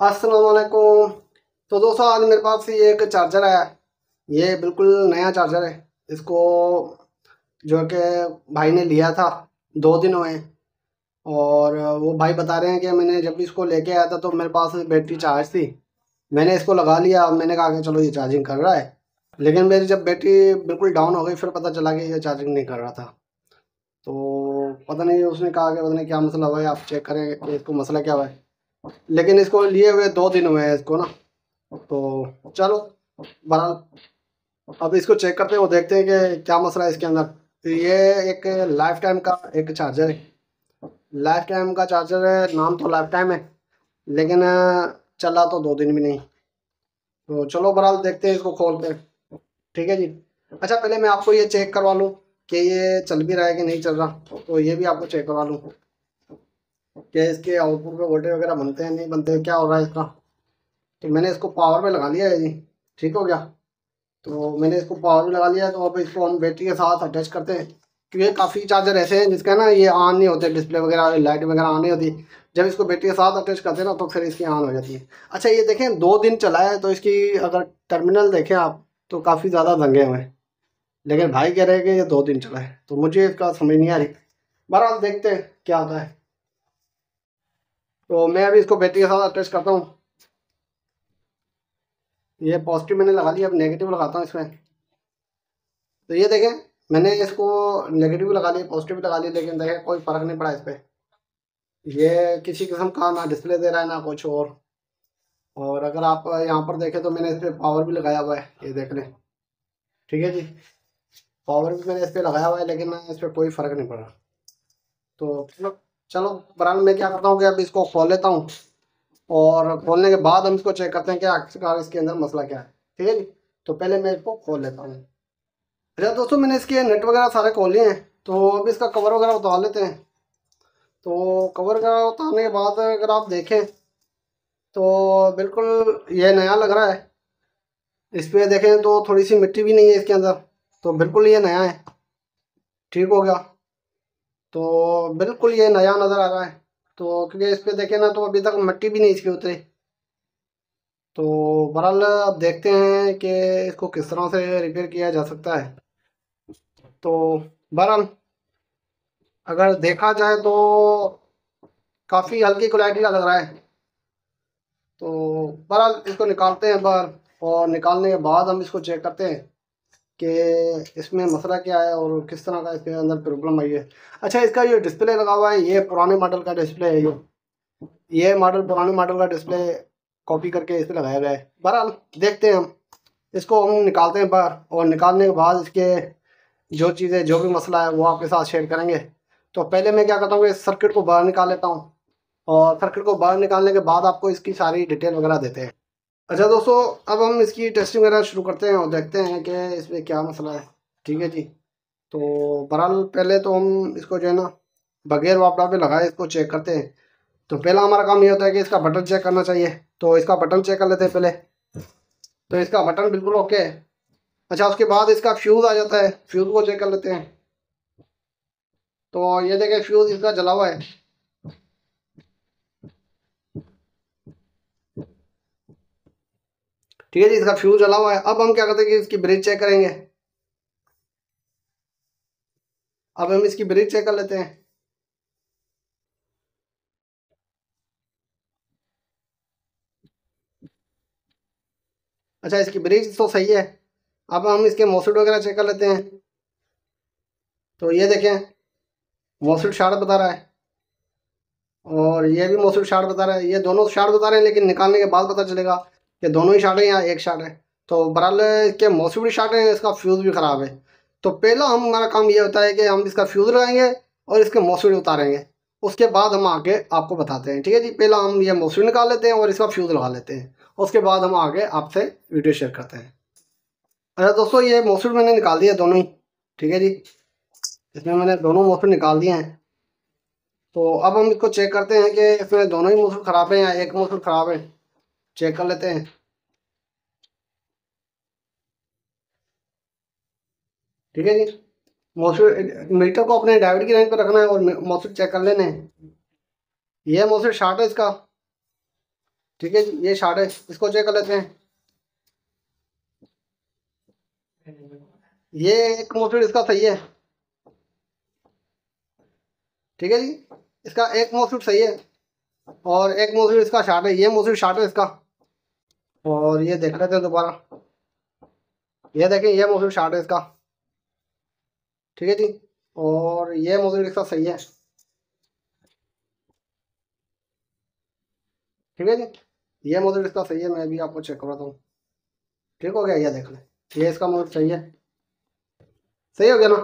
अस्सलाम वालेकुम। तो दोस्तों आज मेरे पास ये एक चार्जर है। ये बिल्कुल नया चार्जर है। इसको जो है कि भाई ने लिया था, 2 दिन हुए हैं। और वो भाई बता रहे हैं कि मैंने जब भी इसको लेके आया था तो मेरे पास बैटरी चार्ज थी। मैंने इसको लगा लिया, मैंने कहा कि चलो ये चार्जिंग कर रहा है। लेकिन मेरी जब बैटरी बिल्कुल डाउन हो गई फिर पता चला कि ये चार्जिंग नहीं कर रहा था। तो पता नहीं, उसने कहा कि पता नहीं क्या मसला हुआ है, आप चेक करें कि इसको मसला क्या हुआ है। लेकिन इसको लिए हुए 2 दिन हुए हैं इसको ना। तो चलो, बहरहाल अब इसको चेक करते हैं और देखते हैं कि क्या मसला है इसके अंदर। तो ये एक लाइफ टाइम का एक चार्जर है। लाइफ टाइम का चार्जर है, नाम तो लाइफ टाइम है, लेकिन चला तो 2 दिन भी नहीं। तो चलो बहरहाल देखते हैं, इसको खोलते हैं। ठीक है जी। अच्छा, पहले मैं आपको ये चेक करवा लूँ कि ये चल भी रहा है कि नहीं चल रहा। तो ये भी आपको चेक करवा लूँ कि इसके आउटपुट पे वोल्टेज वगैरह बनते हैं नहीं बनते हैं, क्या हो रहा है इसका। तो मैंने इसको पावर पे लगा लिया है जी। ठीक हो गया। तो मैंने इसको पावर में लगा लिया है, तो अब इसको हम बैटरी के साथ अटैच करते हैं। क्योंकि काफ़ी चार्जर ऐसे हैं जिसका ना ये ऑन नहीं होते, डिस्प्ले वगैरह लाइट वगैरह ऑन नहीं होती। जब इसको बैटरी के साथ अटैच करते हैं ना तो फिर इसकी ऑन हो जाती है। अच्छा, ये देखें 2 दिन चला है तो इसकी अगर टर्मिनल देखें आप तो काफ़ी ज़्यादा दंगे हुए हैं। लेकिन भाई कह रहे हैं कि ये 2 दिन चला है, तो मुझे इसका समझ नहीं आ रही। बहरहाल देखते हैं क्या होता है। तो मैं अभी इसको बैटरी के साथ अटैच करता हूँ। ये पॉजिटिव मैंने लगा लिया, अब नेगेटिव लगाता हूँ इसमें। तो ये देखें, मैंने इसको नेगेटिव लगा लिया, पॉजिटिव लगा लिया, लेकिन देखें कोई फ़र्क नहीं पड़ा इस पर। ये किसी किस्म का ना डिस्प्ले दे रहा है ना कुछ और अगर आप यहाँ पर देखें तो मैंने इस पर पावर भी लगाया हुआ है, ये देख लें। ठीक है जी। पावर भी मैंने इस पर लगाया हुआ है, लेकिन इस पर कोई फ़र्क नहीं पड़ा। तो चलो चलो, बहरहाल मैं क्या करता हूँ कि अब इसको खोल लेता हूँ। और खोलने के बाद हम इसको चेक करते हैं कि आखिरकार इसके अंदर मसला क्या है। ठीक है जी। तो पहले मैं इसको खोल लेता हूँ। अच्छा दोस्तों, मैंने इसके नेट वगैरह सारे खोल लिए हैं, तो अब इसका कवर वगैरह उतार लेते हैं। तो कवर वगैरह उतारने के बाद अगर आप देखें तो बिल्कुल ये नया लग रहा है। इस पर देखें तो थोड़ी सी मिट्टी भी नहीं है इसके अंदर, तो बिल्कुल ये नया है। ठीक हो गया। तो बिल्कुल ये नया नज़र आ रहा है। तो क्योंकि इस पर देखें ना तो अभी तक मिट्टी भी नहीं इसके उतरी। तो बहरहाल अब देखते हैं कि इसको किस तरह से रिपेयर किया जा सकता है। तो बहरहाल अगर देखा जाए तो काफ़ी हल्की क्वालिटी का लग रहा है। तो बहरहाल इसको निकालते हैं बाहर, और निकालने के बाद हम इसको चेक करते हैं कि इसमें मसला क्या है और किस तरह का इसके अंदर प्रॉब्लम आई है। अच्छा, इसका ये डिस्प्ले लगा हुआ है, ये पुराने मॉडल का डिस्प्ले है। ये मॉडल पुराने मॉडल का डिस्प्ले कॉपी करके इस पर लगाया गया है। बहरहाल देखते हैं, हम इसको हम निकालते हैं बाहर, और निकालने के बाद इसके जो चीज़ें जो भी मसला है वो आपके साथ शेयर करेंगे। तो पहले मैं क्या करता हूँ कि इस सर्किट को बाहर निकाल लेता हूँ, और सर्किट को बाहर निकालने के बाद आपको इसकी सारी डिटेल वगैरह देते हैं। अच्छा दोस्तों, अब हम इसकी टेस्टिंग वगैरह शुरू करते हैं और देखते हैं कि इसमें क्या मसला है। ठीक है जी। तो बहरहाल पहले तो हम इसको जो है ना बगैर वापडा पे लगाए इसको चेक करते हैं। तो पहला हमारा काम ये होता है कि इसका बटन चेक करना चाहिए। तो इसका बटन चेक कर लेते हैं पहले। तो इसका बटन बिल्कुल ओके है। अच्छा, उसके बाद इसका फ्यूज़ आ जाता है, फ्यूज़ को चेक कर लेते हैं। तो ये देखें, फ्यूज़ इसका जला हुआ है। ठीक है जी, इसका फ्यूज़ जला हुआ है। अब हम क्या करते हैं कि इसकी ब्रिज चेक करेंगे। अब हम इसकी ब्रिज चेक कर लेते हैं। अच्छा, इसकी ब्रिज तो सही है। अब हम इसके मॉसफेट वगैरह चेक कर लेते हैं। तो ये देखें, मॉसफेट शार्ट बता रहा है, और ये भी मॉसफेट शार्ट बता रहा है। ये दोनों शार्ट बता रहे हैं, लेकिन निकालने के बाद पता चलेगा कि दोनों ही शार्ट है या एक शार्ट है। तो बहरहाल इसके मॉसफेट भी शार्ट है, इसका फ्यूज़ भी ख़राब है। तो पहला हमारा काम ये होता है कि हम इसका फ्यूज़ लगाएंगे और इसके मॉसफेट उतारेंगे। उसके बाद हम आगे आपको बताते हैं। ठीक है जी। पहला हम ये मॉसफेट निकाल लेते हैं और इसका फ्यूज़ लगा लेते हैं, उसके बाद हम आगे आपसे वीडियो शेयर करते हैं। अच्छा दोस्तों, ये मॉसफेट मैंने निकाल दिया दोनों ही। ठीक है जी। इसमें मैंने दोनों मॉसफेट निकाल दिए हैं। तो अब हम इसको चेक करते हैं कि इसमें दोनों ही मॉसफेट ख़राब है या एक मॉसफेट ख़राब है। चेक कर लेते हैं। ठीक है जी। मॉसफेट मीटर को अपने डायोड की लाइन पर रखना है और मॉसफेट चेक कर लेने हैं। ये मॉसफेट शार्ट है इसका। ठीक है जी, ये शार्ट है, इसको चेक कर लेते हैं। ये एक मोस्टली इसका सही है। ठीक है जी, इसका एक मोस्टली सही है और एक मोस्टली इसका शार्ट है, ये मोस्टली शार्ट है इसका। और ये देख लेते हैं दोबारा, ये देखें ये मोस्टली शार्ट है इसका। ठीक है जी, और ये मोस्टली इसका सही है। ठीक है जी, ये मोस्टली इसका सही है, मैं भी आपको चेक करवाता हूँ। ठीक हो गया, ये देख लें, ये इसका मोस्टली सही है। सही हो गया ना।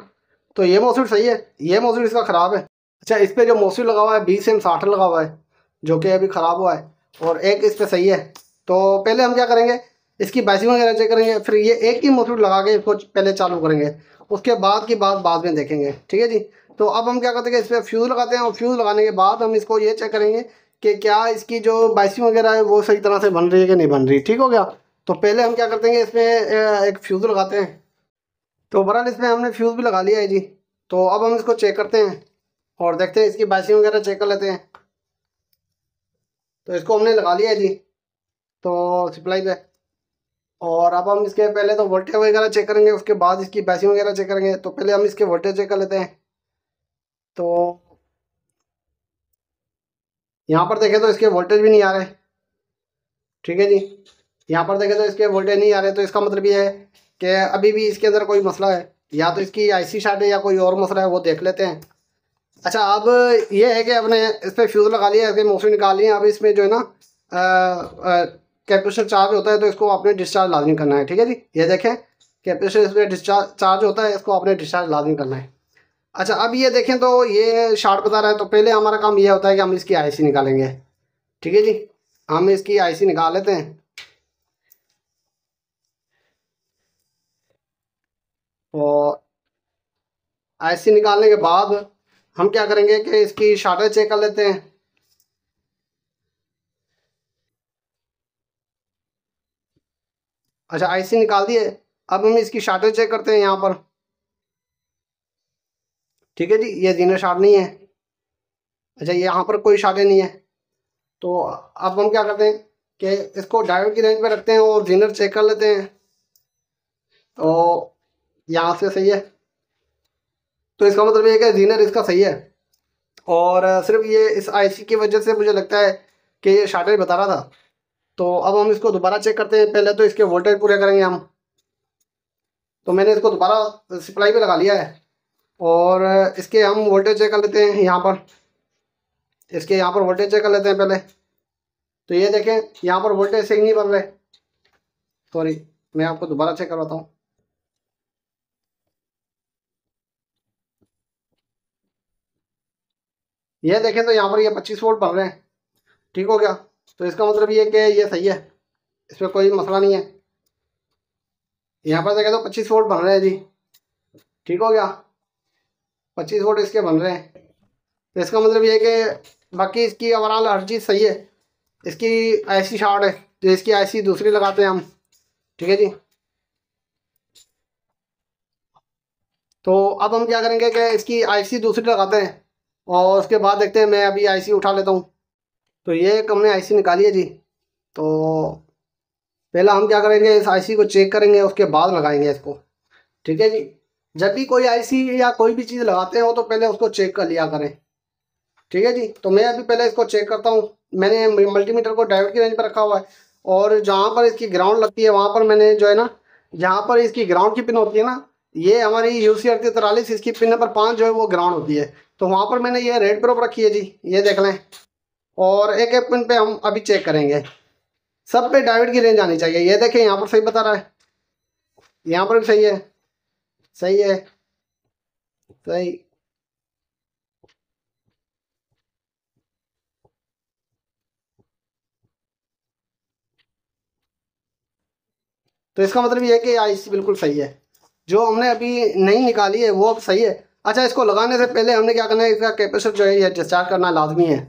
तो ये मोस्टली सही है, ये मोस्टली इसका ख़राब है। अच्छा, इस पे जो मोस्टली लगा हुआ है 20 M 60 लगा हुआ है, जो कि अभी ख़राब हुआ है, और एक इस पे सही है। तो पहले हम क्या करेंगे, इसकी बैसिंग वगैरह चेक करेंगे, फिर ये एक ही मोस्टली लगा के इसको पहले चालू करेंगे, उसके बाद की बात बाद में देखेंगे। ठीक है जी। तो अब हम क्या करते हैं, इस पर फ्यूज़ लगाते हैं और फ्यूज़ लगाने के बाद हम इसको ये चेक करेंगे कि क्या इसकी जो बैसिंग वगैरह है वो सही तरह से बन रही है कि नहीं बन रही। ठीक हो गया। तो पहले हम क्या करते हैं, इसमें एक फ्यूज़ लगाते हैं। तो बहरहाल इसमें हमने फ्यूज़ भी लगा लिया है जी। तो अब हम इसको चेक करते हैं और देखते हैं, इसकी बैसिंग वगैरह चेक कर लेते हैं। तो इसको हमने लगा लिया है जी, तो सप्लाई पे। और अब हम इसके पहले तो वोल्टेज वगैरह चेक करेंगे, उसके बाद इसकी बैसिंग वगैरह चेक करेंगे। तो पहले हम इसके वोल्टेज चेक कर लेते हैं। तो यहाँ पर देखें तो इसके वोल्टेज भी नहीं आ रहे। ठीक है जी, यहाँ पर देखें तो इसके वोल्टेज नहीं आ रहे, तो इसका मतलब ये है कि अभी भी इसके अंदर कोई मसला है, या तो इसकी आईसी शार्ट है या कोई और मसला है, वो देख लेते हैं। अच्छा, अब ये है कि अपने इस पर फ्यूज़ लगा लिया, इसके मोशन निकाल लिए। अब इसमें जो है ना कैपेसिटर चार्ज होता है, तो इसको आपने डिस्चार्ज लाजमी करना है। ठीक है जी, ये देखें कैपेसिटर इसमें डिस्चार्ज चार्ज होता है, इसको आपने डिस्चार्ज लाजमी करना है। अच्छा, अब ये देखें तो ये शार्ट बता रहा है, तो पहले हमारा काम ये होता है कि हम इसकी आईसी निकालेंगे। ठीक है जी, हम इसकी आईसी निकाल लेते हैं। और आईसी निकालने के बाद हम क्या करेंगे कि इसकी शार्टेज चेक कर लेते हैं। अच्छा, आईसी निकाल दिए, अब हम इसकी शार्टेज चेक करते हैं यहाँ पर। ठीक है जी, ये जीनर शार्ट नहीं है। अच्छा, ये यहाँ पर कोई शार्टेज नहीं है। तो अब हम क्या करते हैं कि इसको डायोड की रेंज में रखते हैं और जीनर चेक कर लेते हैं। तो यहाँ से सही है, तो इसका मतलब ये है कि जीनर इसका सही है। और सिर्फ ये इस आईसी की वजह से मुझे लगता है कि ये शार्टेज बता रहा था। तो अब हम इसको दोबारा चेक करते हैं, पहले तो इसके वोल्टेज पूरे करेंगे हम। तो मैंने इसको दोबारा सप्लाई पे लगा लिया है और इसके हम वोल्टेज चेक कर लेते हैं यहाँ पर। इसके यहाँ पर वोल्टेज चेक कर लेते हैं पहले। तो ये देखें, यहाँ पर वोल्टेज सही नहीं बन रहे। सॉरी, मैं आपको दोबारा चेक करवाता हूँ। ये देखें तो यहाँ पर ये 25 वोल्ट बन रहे हैं। ठीक हो गया। तो इसका मतलब ये कि ये सही है, इसमें कोई मसला नहीं है। यहाँ पर देखें तो 25 वोल्ट बन रहे हैं जी। ठीक हो गया, 25 वोल्ट इसके बन रहे हैं। तो इसका मतलब ये है कि बाकी इसकी ओवरऑल हर चीज़ सही है। इसकी आईसी शार्ट है, तो इसकी आईसी दूसरी लगाते हैं हम। ठीक है जी। तो अब हम क्या करेंगे कि इसकी आईसी दूसरी लगाते हैं और उसके बाद देखते हैं। मैं अभी आईसी उठा लेता हूँ। तो ये एक हमने आईसी निकाली है जी। तो पहला हम क्या करेंगे, इस आईसी को चेक करेंगे, उसके बाद लगाएंगे इसको। ठीक है जी। जब भी कोई आईसी या कोई भी चीज़ लगाते हो तो पहले उसको चेक कर लिया करें। ठीक है जी। तो मैं अभी पहले इसको चेक करता हूँ। मैंने मल्टीमीटर को डायोड की रेंज पर रखा हुआ है, और जहाँ पर इसकी ग्राउंड लगती है वहाँ पर मैंने जो है ना, जहाँ पर इसकी ग्राउंड की पिन होती है ना, ये हमारी UC3843, इसकी पिन नंबर 5 जो है वो ग्राउंड होती है। तो वहाँ पर मैंने ये रेड प्रोब रखी है जी, ये देख लें। और एक एक पिन पे हम अभी चेक करेंगे। सब पे डायोड की रेंज आनी चाहिए। ये देखें, यहाँ पर सही बता रहा है, यहाँ पर भी सही है। सही है, सही। तो इसका मतलब ये है कि आईसी बिल्कुल सही है। जो हमने अभी नई निकाली है वो अब सही है। अच्छा, इसको लगाने से पहले हमने क्या करना है, इसका कैपेसिटर जो है ये डिस्चार्ज करना लाजमी है।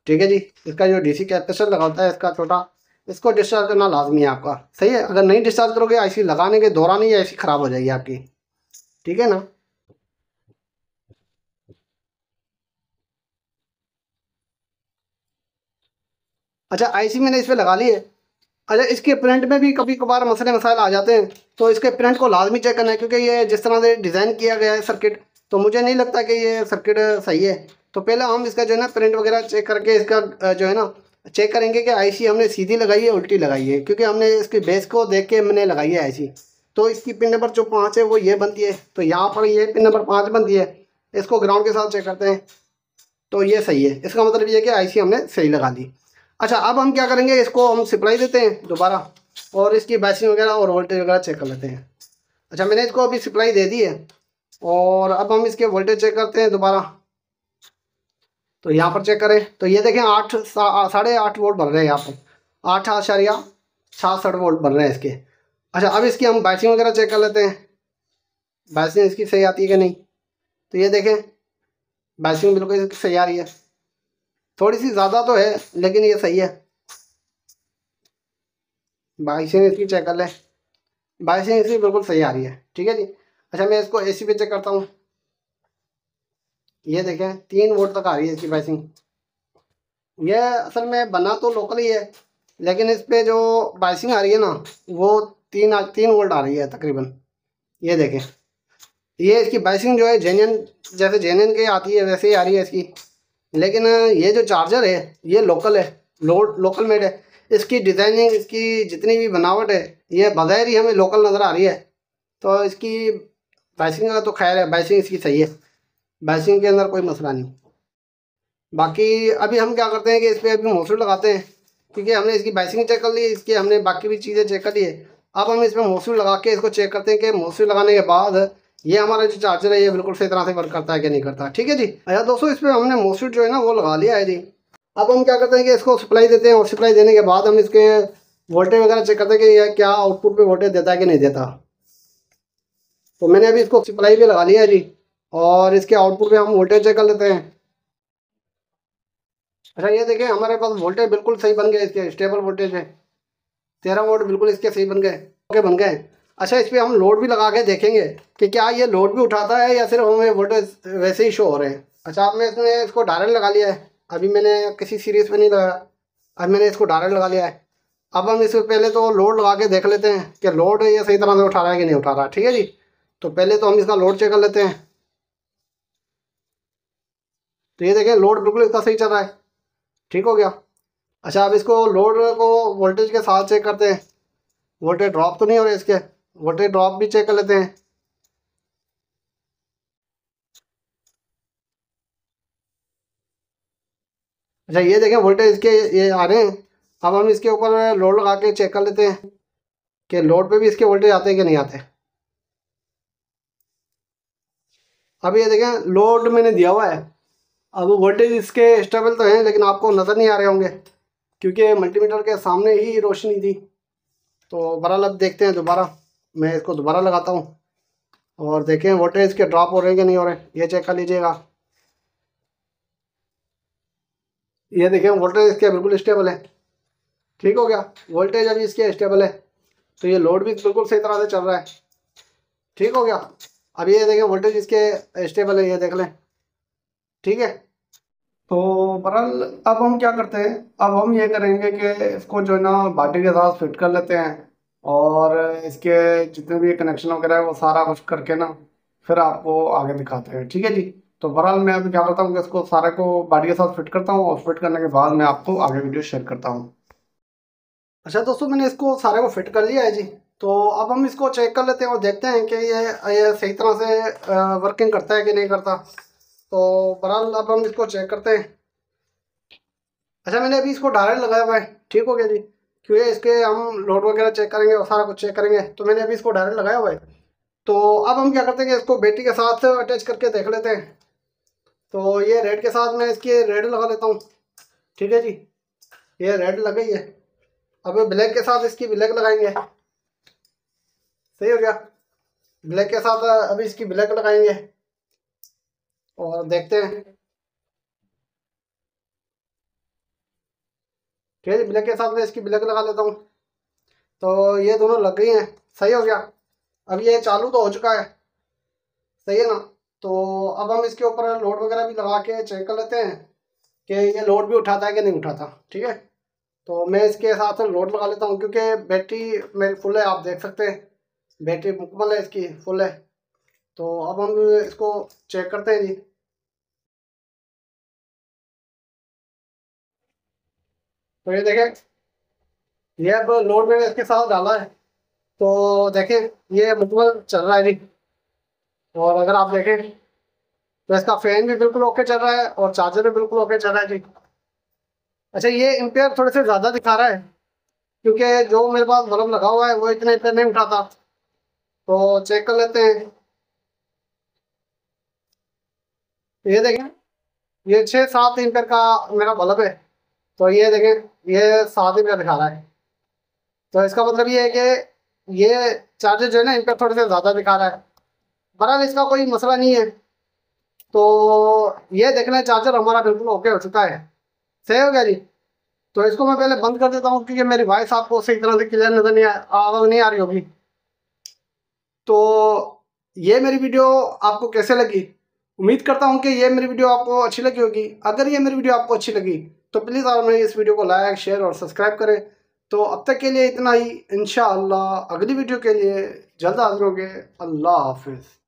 ठीक है जी। इसका जो डीसी कैपेसिटर लगा होता है इसका छोटा, इसको डिस्चार्ज करना लाजमी है आपका। सही है, अगर नहीं डिस्चार्ज करोगे आईसी लगाने के दौरान ही आईसी ख़राब हो जाएगी आपकी। ठीक है ना। अच्छा, आईसी मैंने इस पर लगा ली है। अच्छा, इसके प्रिंट में भी कभी कभार मसले मसाइल आ जाते हैं, तो इसके प्रिंट को लाजमी चेक करना है, क्योंकि ये जिस तरह से डिज़ाइन किया गया है सर्किट, तो मुझे नहीं लगता कि ये सर्किट सही है। तो पहले हम इसका जो है ना प्रिंट वगैरह चेक करके इसका जो है ना चेक करेंगे कि आईसी हमने सीधी लगाई है उल्टी लगाई है, क्योंकि हमने इसकी बेस को देख के मैंने लगाई है आईसी। तो इसकी पिन नंबर जो 5 है वो ये बनती है, तो यहाँ पर ये पिन नंबर 5 बनती है। इसको ग्राउंड के साथ चेक करते हैं, तो ये सही है, इसका मतलब ये है कि आईसी हमने सही लगा दी। अच्छा, अब हम क्या करेंगे, इसको हम सप्लाई देते हैं दोबारा, और इसकी बैसिंग वगैरह और वोल्टेज वगैरह चेक कर लेते हैं। अच्छा, मैंने इसको अभी सप्लाई दे दी है, और अब हम इसके वोल्टेज चेक करते हैं दोबारा। तो यहाँ पर चेक करें तो ये देखें 8.5 बन रहे हैं, यहाँ पर 8.66 वोल्ट बन रहे हैं इसके। अच्छा, अब इसकी हम बैसिंग वगैरह चेक कर लेते हैं, बैसिंग इसकी सही आती है कि नहीं। तो ये देखें बैसिंग बिल्कुल इसकी सही आ रही है, थोड़ी सी ज़्यादा तो है लेकिन ये सही है। बैसिंग इसकी चेक कर लें, बैसिंग इसकी बिल्कुल सही आ रही है, ठीक है जी। अच्छा, मैं इसको एसी पे चेक करता हूँ। ये देखें 3 वोल्ट तक आ रही है इसकी बैसिंग। ये असल में बना तो लोकल ही है, लेकिन इस पे जो बाइसिंग आ रही है ना वो 3 वोल्ट आ रही है तकरीबन। ये देखें, ये इसकी बाइसिंग जो है जेन्यन, जैसे जेन्यन की आती है वैसे ही आ रही है इसकी। लेकिन ये जो चार्जर है ये लोकल है, लोकल मेड है। इसकी डिज़ाइनिंग, इसकी जितनी भी बनावट है, ये बग़ैर ही हमें लोकल नज़र आ रही है। तो इसकी बाइसिंग का तो खैर है, बाइसिंग इसकी सही है, बाइसिंग के अंदर कोई मसला नहीं। बाकी अभी हम क्या करते हैं कि इस पर अभी मोटर लगाते हैं, क्योंकि हमने इसकी बाइसिंग चेक कर ली, इसकी हमने बाकी भी चीज़ें चेक कर ली है। अब हम इसमें मोटर लगा के इसको चेक करते हैं कि मोटर लगाने के बाद ये हमारा जो चार्जर है ये बिल्कुल सही तरह से वर्क करता है कि नहीं करता। ठीक है जी। अच्छा दोस्तों, इस पर हमने मोटर जो है ना वो लगा लिया है जी। अब हम क्या करते हैं कि इसको सप्लाई देते हैं, और सप्लाई देने के बाद हम इसके वोल्टेज वगैरह चेक करते हैं कि यह क्या आउटपुट पे वोल्टेज देता है कि नहीं देता। तो मैंने अभी इसको सप्लाई भी लगा लिया है जी, और इसके आउटपुट पे हम वोल्टेज चेक कर लेते हैं। अच्छा, ये देखिए हमारे पास वोल्टेज बिल्कुल सही बन गए, इसके स्टेबल वोल्टेज है 13 वोल्ट, बिल्कुल इसके सही बन गए, ओके बन गए। अच्छा, इस पर हम लोड भी लगा के देखेंगे कि क्या ये लोड भी उठाता है या सिर्फ हमें वोल्टेज वैसे ही शो हो रहे हैं। अच्छा, अब मैं इसमें इसको डायरेक्ट लगा लिया है, अभी मैंने किसी सीरीज पे नहीं लगाया, अब मैंने इसको डायरेक्ट लगा लिया है। अब हम इसमें पहले तो लोड लगा के देख लेते हैं कि लोड ये सही तरह से उठा रहा है कि नहीं उठा रहा। ठीक है जी। तो पहले तो हम इसका लोड चेक कर लेते हैं। तो ये देखें लोड बिल्कुल इसका सही चल रहा है, ठीक हो गया। अच्छा, अब इसको लोड को वोल्टेज के साथ चेक करते हैं, वोल्टेज ड्रॉप तो नहीं हो रहे इसके, वोल्टेज ड्रॉप भी चेक कर लेते हैं। अच्छा, ये देखें वोल्टेज इसके ये आ रहे हैं। अब हम इसके ऊपर लोड लगा के चेक कर लेते हैं कि लोड पे भी इसके वोल्टेज आते हैं कि नहीं आते। अब ये देखें लोड मैंने दिया हुआ है, अब वोल्टेज इसके स्टेबल तो हैं लेकिन आपको नज़र नहीं आ रहे होंगे, क्योंकि मल्टीमीटर के सामने ही रोशनी थी। तो बहरहाल अब देखते हैं दोबारा, मैं इसको दोबारा लगाता हूँ और देखें वोल्टेज इसके ड्रॉप हो रहे हैं कि नहीं हो रहे, ये चेक कर लीजिएगा। ये देखें वोल्टेज इसके बिल्कुल स्टेबल है, ठीक हो गया, वोल्टेज अभी इसके स्टेबल है। तो ये लोड भी बिल्कुल सही तरह से चल रहा है, ठीक हो गया। अब ये देखें वोल्टेज इसके स्टेबल है, ये देख लें, ठीक है। तो बहरहाल अब हम क्या करते हैं, अब हम ये करेंगे कि इसको जो है ना बाटी के साथ फिट कर लेते हैं, और इसके जितने भी कनेक्शन वगैरह है वो सारा कुछ करके ना फिर आपको आगे दिखाते हैं, ठीक है जी। तो बहरहाल मैं अभी क्या करता हूँ कि इसको सारे को बाटी के साथ फिट करता हूँ, और फिट करने के बाद मैं आपको आगे वीडियो शेयर करता हूँ। अच्छा दोस्तों, मैंने इसको सारे को फिट कर लिया है जी। तो अब हम इसको चेक कर लेते हैं और देखते हैं कि ये सही तरह से वर्किंग करता है कि नहीं करता। तो बहरहाल अब हम इसको चेक करते हैं। अच्छा, मैंने अभी इसको डायरेक्ट लगाया हुआ है, ठीक हो गया जी, क्योंकि इसके हम लोड वगैरह चेक करेंगे और सारा कुछ चेक करेंगे, तो मैंने अभी इसको डायरेक्ट लगाया हुआ है। तो अब हम क्या करते हैं कि इसको बैटरी के साथ अटैच करके देख लेते हैं। तो ये रेड के साथ मैं इसकी रेड लगा लेता हूँ, ठीक है जी, ये रेड लग गई है। अब ब्लैक के साथ इसकी ब्लैक लगाएंगे, सही हो गया, ब्लैक के साथ अभी इसकी ब्लैक लगाएंगे और देखते हैं। ठीक है, ब्लैक के साथ मैं इसकी ब्लैक लगा लेता हूँ। तो ये दोनों लग गई हैं, सही हो गया। अब ये चालू तो हो चुका है, सही है ना। तो अब हम इसके ऊपर लोड वगैरह भी लगा के चेक कर लेते हैं कि ये लोड भी उठाता है कि नहीं उठाता, ठीक है। तो मैं इसके साथ लोड लगा लेता हूँ, क्योंकि बैटरी मेरी फुल है, आप देख सकते हैं बैटरी मुकम्मल है, इसकी फुल है। तो अब हम इसको चेक करते हैं जी। तो ये देखें, ये अब लोड मैंने इसके साथ डाला है, तो देखें ये मुकम्मल चल रहा है जी। और अगर आप देखें तो इसका फैन भी बिल्कुल ओके चल रहा है और चार्जर भी बिल्कुल ओके चल रहा है जी। अच्छा, ये एम्पेयर थोड़े से ज़्यादा दिखा रहा है, क्योंकि जो मेरे पास बल्ब लगा हुआ है वो इतने एम्पेयर नहीं उठाता। तो चेक कर लेते हैं। ये देखें, ये 6-7 एम्पेयर का मेरा बल्ब है, तो ये देखें ये 7 एम्पेयर दिखा रहा है। तो इसका मतलब ये है कि ये चार्जर जो है ना, एम्पेयर थोड़े से ज़्यादा दिखा रहा है। बहरहाल इसका कोई मसला नहीं है। तो ये देखना, चार्जर हमारा बिल्कुल ओके हो चुका है, सही हो गया जी। तो इसको मैं पहले बंद कर देता हूँ, क्योंकि मेरी वॉइस आपको सही तरह से क्लियर नजर नहीं आवाज़ नहीं आ रही होगी। तो ये मेरी वीडियो आपको कैसे लगी? उम्मीद करता हूँ कि ये मेरी वीडियो आपको अच्छी लगी होगी। अगर ये मेरी वीडियो आपको अच्छी लगी तो प्लीज़ आप मेरी इस वीडियो को लाइक, शेयर और सब्सक्राइब करें। तो अब तक के लिए इतना ही। इंशाअल्लाह अगली वीडियो के लिए जल्द हाजिर होंगे। अल्लाह हाफिज़।